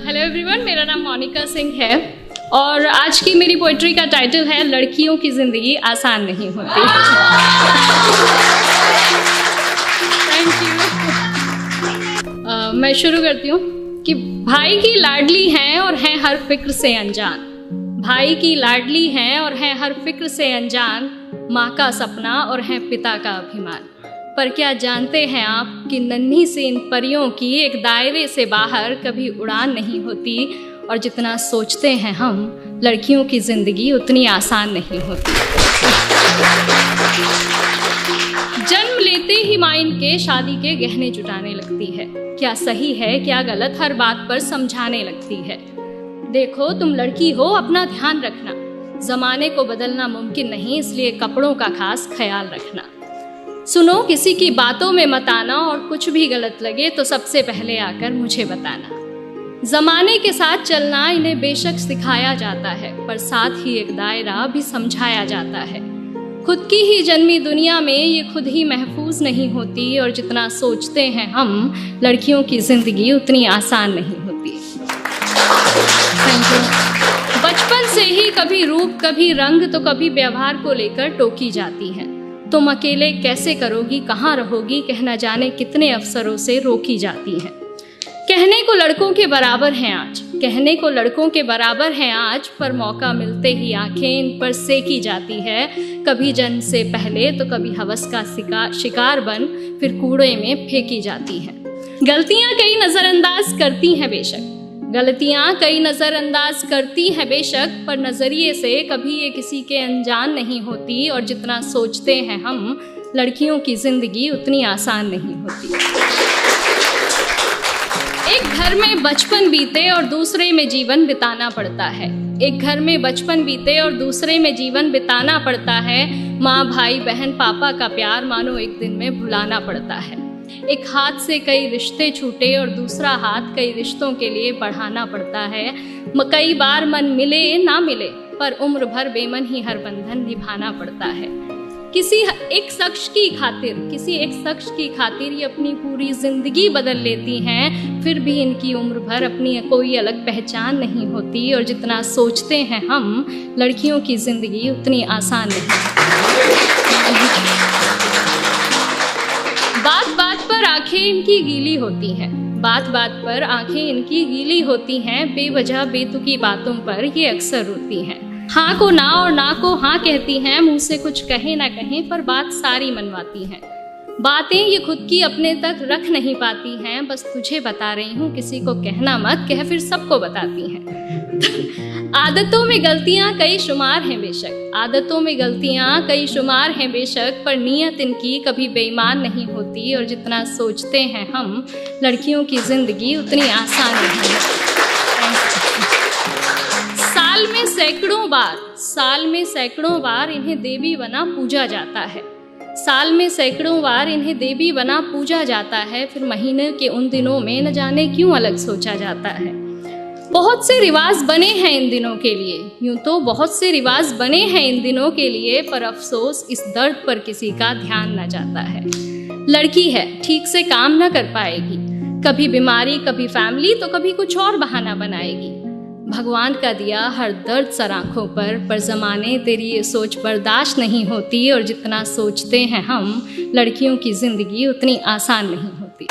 Hello everyone, मेरा नाम मोनिका सिंह है और आज की मेरी पोइट्री का टाइटल है लड़कियों की ज़िंदगी आसान नहीं होती। Thank you. मैं शुरू करती हूँ कि भाई की लाडली हैं और हैं हर फिक्र से अनजान। भाई की लाडली हैं और हैं हर फिक्र से अनजान। माँ का सपना और हैं पिता का अभिमान। पर क्या जानते हैं आप कि नन्ही सी इन परियों की एक दायरे से बाहर कभी उड़ान नहीं होती, और जितना सोचते हैं हम लड़कियों की ज़िंदगी उतनी आसान नहीं होती। जन्म लेते ही माँ इनके शादी के गहने जुटाने लगती है। क्या सही है क्या गलत हर बात पर समझाने लगती है। देखो तुम लड़की हो, अपना ध्यान रखना, ज़माने को बदलना मुमकिन नहीं, इसलिए कपड़ों का खास ख्याल रखना। सुनो किसी की बातों में मत आना, और कुछ भी गलत लगे तो सबसे पहले आकर मुझे बताना। ज़माने के साथ चलना इन्हें बेशक सिखाया जाता है, पर साथ ही एक दायरा भी समझाया जाता है। खुद की ही जन्मी दुनिया में ये खुद ही महफूज नहीं होती, और जितना सोचते हैं हम लड़कियों की ज़िंदगी उतनी आसान नहीं होती। Thank you. बचपन से ही कभी रूप कभी रंग तो कभी व्यवहार को लेकर टोकी जाती है। तुम अकेले कैसे करोगी, कहाँ रहोगी, कहना जाने कितने अवसरों से रोकी जाती हैं। कहने को लड़कों के बराबर हैं आज, कहने को लड़कों के बराबर हैं आज, पर मौका मिलते ही आंखें इन पर सेकी जाती है। कभी जन्म से पहले तो कभी हवस का शिकार बन फिर कूड़े में फेंकी जाती है। गलतियाँ कई नज़रअंदाज करती हैं बेशक, गलतियाँ कई नज़रअंदाज करती हैं बेशक, पर नज़रिए से कभी ये किसी के अनजान नहीं होती, और जितना सोचते हैं हम लड़कियों की ज़िंदगी उतनी आसान नहीं होती। एक घर में बचपन बीते और दूसरे में जीवन बिताना पड़ता है। एक घर में बचपन बीते और दूसरे में जीवन बिताना पड़ता है। माँ भाई बहन पापा का प्यार मानो एक दिन में भुलाना पड़ता है। एक हाथ से कई रिश्ते छूटे और दूसरा हाथ कई रिश्तों के लिए बढ़ाना पड़ता है। कई बार मन मिले ना मिले, पर उम्र भर बेमन ही हर बंधन निभाना पड़ता है। किसी एक शख्स की खातिर ये अपनी पूरी जिंदगी बदल लेती हैं, फिर भी इनकी उम्र भर अपनी कोई अलग पहचान नहीं होती, और जितना सोचते हैं हम लड़कियों की जिंदगी उतनी आसान नहीं। बात बात पर आंखें इनकी गीली होती हैं, बात बात पर आंखें इनकी गीली होती हैं। बेवजह बेतुकी बातों पर ये अक्सर रोती हैं। हाँ को ना और ना को हाँ कहती हैं, मुंह से कुछ कहे ना कहें पर बात सारी मनवाती हैं। बातें ये खुद की अपने तक रख नहीं पाती हैं, बस तुझे बता रही हूँ किसी को कहना मत, कह फिर सबको बताती हैं। आदतों में गलतियाँ कई शुमार हैं बेशक, आदतों में गलतियाँ कई शुमार हैं बेशक, पर नीयत इनकी कभी बेईमान नहीं होती, और जितना सोचते हैं हम लड़कियों की ज़िंदगी उतनी आसान नहीं है। साल में सैकड़ों बार इन्हें देवी बना पूजा जाता है। साल में सैकड़ों बार इन्हें देवी बना पूजा जाता है, फिर महीने के उन दिनों में न जाने क्यों अलग सोचा जाता है। बहुत से रिवाज बने हैं इन दिनों के लिए, यूं तो बहुत से रिवाज बने हैं इन दिनों के लिए, पर अफसोस इस दर्द पर किसी का ध्यान न जाता है। लड़की है ठीक से काम न कर पाएगी, कभी बीमारी कभी फैमिली तो कभी कुछ और बहाना बनाएगी। भगवान का दिया हर दर्द सर आँखों पर ज़माने तेरी ये सोच बर्दाश्त नहीं होती, और जितना सोचते हैं हम लड़कियों की ज़िंदगी उतनी आसान नहीं होती।